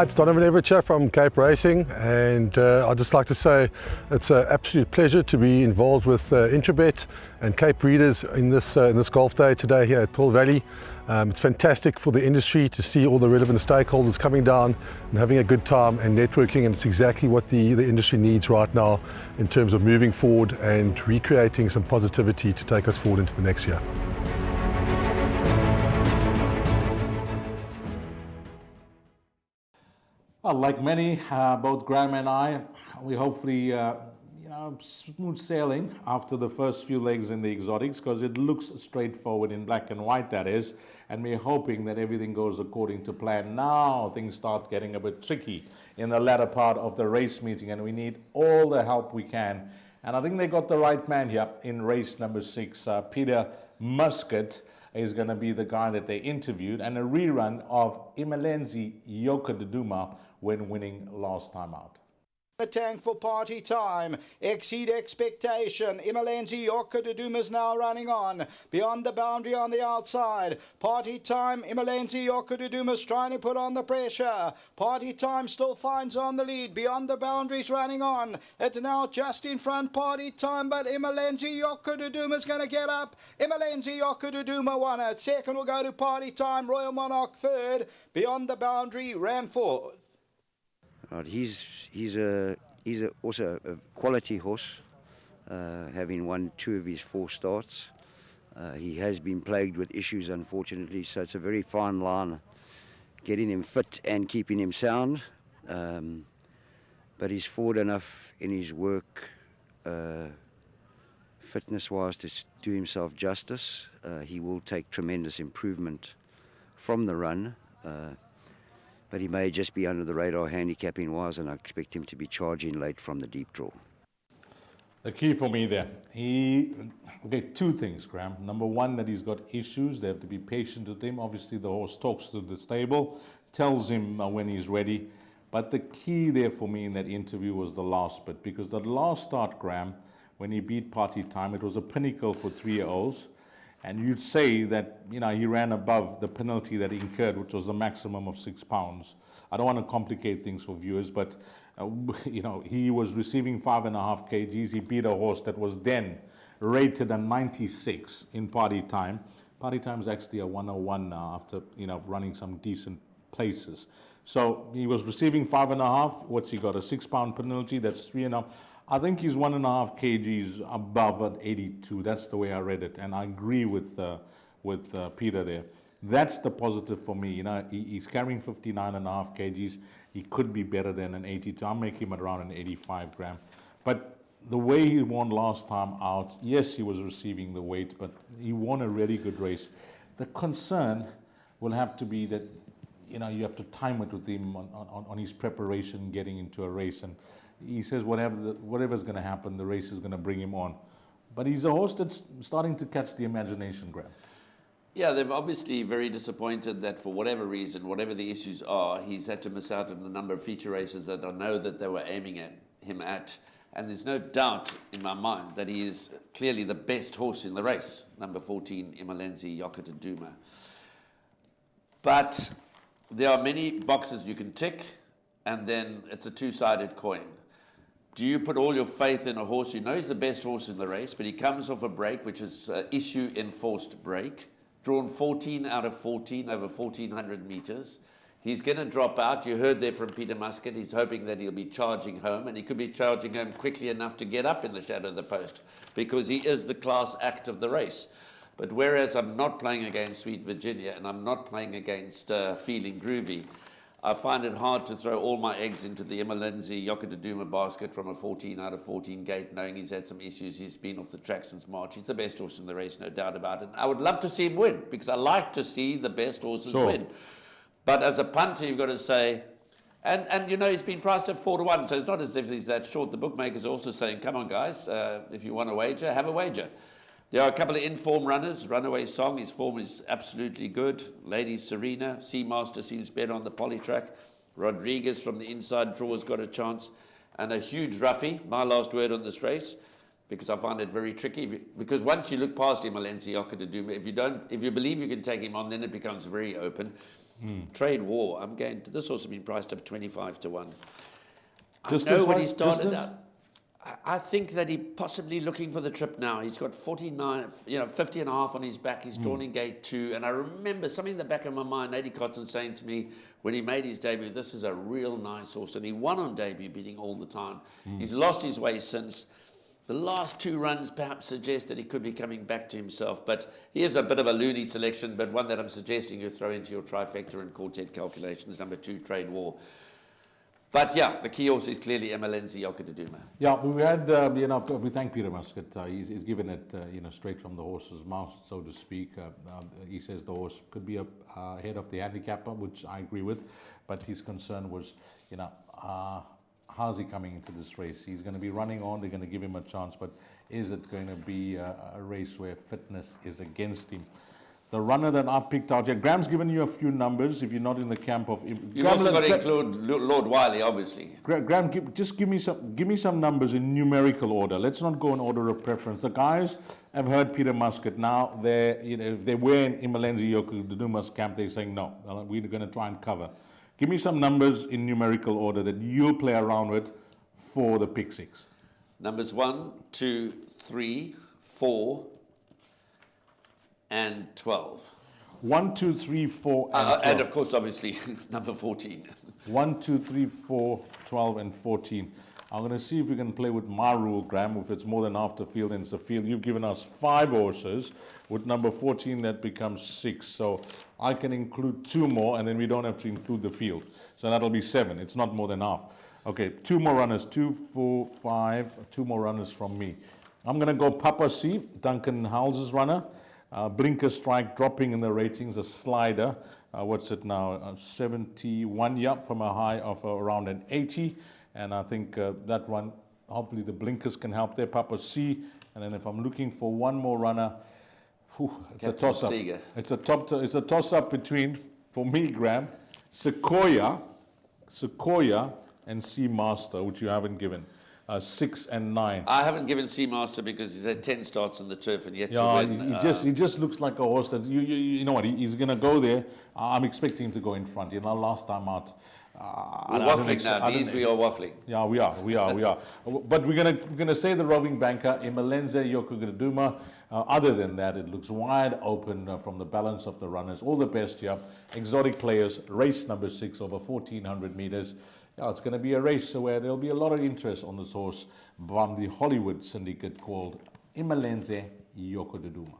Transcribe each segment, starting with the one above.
It's Donovan Evercher from Cape Racing, and I'd just like to say it's an absolute pleasure to be involved with Intrabet and Cape Breeders in this golf day today here at Pearl Valley. It's fantastic for the industry to see all the relevant stakeholders coming down and having a good time and networking, and it's exactly what the industry needs right now in terms of moving forward and recreating some positivity to take us forward into the next year. Well, like many, both Graham and I, we hopefully, smooth sailing after the first few legs in the exotics, because it looks straightforward in black and white, that is, and we're hoping that everything goes according to plan. Now things start getting a bit tricky in the latter part of the race meeting, and we need all the help we can. And I think they got the right man here in race number 6. Peter Muscat is going to be the guy that they interviewed, and a rerun of Imelenzi Yokaduduma when winning last time out. The tank for Party Time. Exceed expectation. Imelenzi Yokaduduma is now running on. Beyond the boundary on the outside. Party Time. Imelenzi Yokaduduma is trying to put on the pressure. Party Time still finds on the lead. Beyond the boundaries running on. It's now just in front. Party Time, but Imelenzi Yokaduduma is going to get up. Imelenzi Yokaduduma won it. Second will go to Party Time. Royal Monarch third. Beyond the boundary ran fourth. Right, he's also a quality horse, having won 2 of his 4 starts. He has been plagued with issues, unfortunately, so it's a very fine line, getting him fit and keeping him sound. But he's forward enough in his work, fitness-wise, to do himself justice. He will take tremendous improvement from the run. But he may just be under the radar handicapping-wise, and I expect him to be charging late from the deep draw. The key for me there, 2 things, Graham. Number 1, that he's got issues. They have to be patient with him. Obviously, the horse talks to the stable, tells him when he's ready. But the key there for me in that interview was the last bit, because the last start, Graham, when he beat Party Time, it was a pinnacle for 3-year-olds. And you'd say that, he ran above the penalty that he incurred, which was the maximum of 6 pounds. I don't want to complicate things for viewers, but, he was receiving 5.5 kgs. He beat a horse that was then rated a 96 in Party Time. Party Time is actually a 101 now after, running some decent places. So he was receiving 5.5. What's he got? A 6-pound penalty. That's 3.5. I think he's 1.5 kgs above at 82. That's the way I read it, and I agree with Peter there. That's the positive for me. He's carrying 59.5 kgs. He could be better than an 82. I'll make him around an 85 gram. But the way he won last time out, yes, he was receiving the weight, but he won a really good race. The concern will have to be that you have to time it with him on his preparation getting into a race. And he says whatever's going to happen, the race is going to bring him on. But he's a horse that's starting to catch the imagination, Graham. Yeah, they're obviously very disappointed that for whatever reason, whatever the issues are, he's had to miss out on a number of feature races that I know that they were aiming at him at. And there's no doubt in my mind that he is clearly the best horse in the race, number 14, Imelenzi Yokaduduma. But there are many boxes you can tick, and then it's a two-sided coin. Do you put all your faith in a horse? He's the best horse in the race, but he comes off a break, which is issue enforced break, drawn 14 out of 14 over 1,400 meters. He's going to drop out. You heard there from Peter Muscat. He's hoping that he'll be charging home, and he could be charging home quickly enough to get up in the shadow of the post, because he is the class act of the race. But whereas I'm not playing against Sweet Virginia and I'm not playing against Feeling Groovy, I find it hard to throw all my eggs into the Imelenzi Yokaduduma basket from a 14 out of 14 gate, knowing he's had some issues. He's been off the track since March. He's the best horse in the race, no doubt about it. I would love to see him win, because I like to see the best horses win. But as a punter, you've got to say, and he's been priced at 4-1, so it's not as if he's that short. The bookmakers are also saying, come on, guys, if you want a wager, have a wager. There are a couple of in-form runners. Runaway Song, his form is absolutely good. Lady Serena, Seamaster seems better on the poly track. Rodriguez from the inside draw has got a chance. And a huge roughie, my last word on this race. because I find it very tricky. Because once you look past Imalenzi Yokadaduma, if you believe you can take him on, then it becomes very open. Trade War, I'm going to, this horse has been priced up 25 to 1. I know when he started out. I think that he possibly looking for the trip now. He's got 49, 50 and a half on his back. He's drawn in gate 2. And I remember something in the back of my mind, Eddie Cotton saying to me when he made his debut, this is a real nice horse. And he won on debut, beating all the time. He's lost his way since. The last 2 runs perhaps suggest that he could be coming back to himself. But he is a bit of a loony selection, but one that I'm suggesting you throw into your trifecta and quartet calculations. Number 2, Trade War. But yeah, the key horse is clearly Imalenzi Yokadaduma. Yeah, we had, we thank Peter Muscat. He's given it, straight from the horse's mouth, so to speak. He says the horse could be ahead of the handicapper, which I agree with. But his concern was, how's he coming into this race? He's going to be running on. They're going to give him a chance. But is it going to be a race where fitness is against him? The runner that I've picked out here, Graham's given you a few numbers if you're not in the camp of... You've also got to include Lord Wiley, obviously. Graham, just give me some numbers in numerical order. Let's not go in order of preference. The guys have heard Peter Muscat. Now, if they were in Imalenzi Yokodaduma's camp, they're saying, no, we're going to try and cover. Give me some numbers in numerical order that you'll play around with for the pick 6. Numbers 1, 2, 3, 4... and 12. 1, 2, 3, 4, and 12. And of course, obviously, number 14. 1, 2, 3, 4, 12, and 14. I'm going to see if we can play with my rule, Graham. If it's more than half the field, then it's the field. You've given us 5 horses. With number 14, that becomes 6. So I can include 2 more, and then we don't have to include the field. So that'll be 7. It's not more than half. Okay, 2 more runners. 2, 4, 5. 2 more runners from me. I'm going to go Papa C, Duncan Howell's runner. Blinker Strike dropping in the ratings, a slider. What's it now? 71, from a high of around an 80. And I think that one, hopefully the blinkers can help there. Papa C. And then if I'm looking for one more runner, it's Captain a toss-up. Seeger. It's a toss-up between, for me, Graham, Sequoia, and Sea Master, which you haven't given. 6 and 9. I haven't given Seamaster because he's had 10 starts on the turf and yet to win. He just looks like a horse that you know what, he's going to go there. I'm expecting him to go in front. Last time out. We're waffling now. We are waffling. Yeah, we are. But we're gonna say the roving banker Imalenzi Yokadaduma. Other than that, it looks wide open from the balance of the runners. All the best here. Exotic players. Race number 6 over 1,400 meters. Yeah, it's going to be a race where there'll be a lot of interest on this horse from the Hollywood syndicate called Imalenzi Yokadaduma.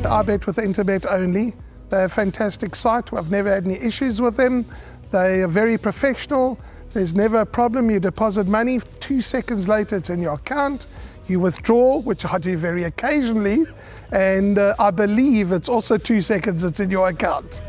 I bet with Interbet only. They're a fantastic site. I've never had any issues with them. They are very professional. There's never a problem. You deposit money, 2 seconds later it's in your account. You withdraw, which I do very occasionally, and I believe it's also 2 seconds it's in your account.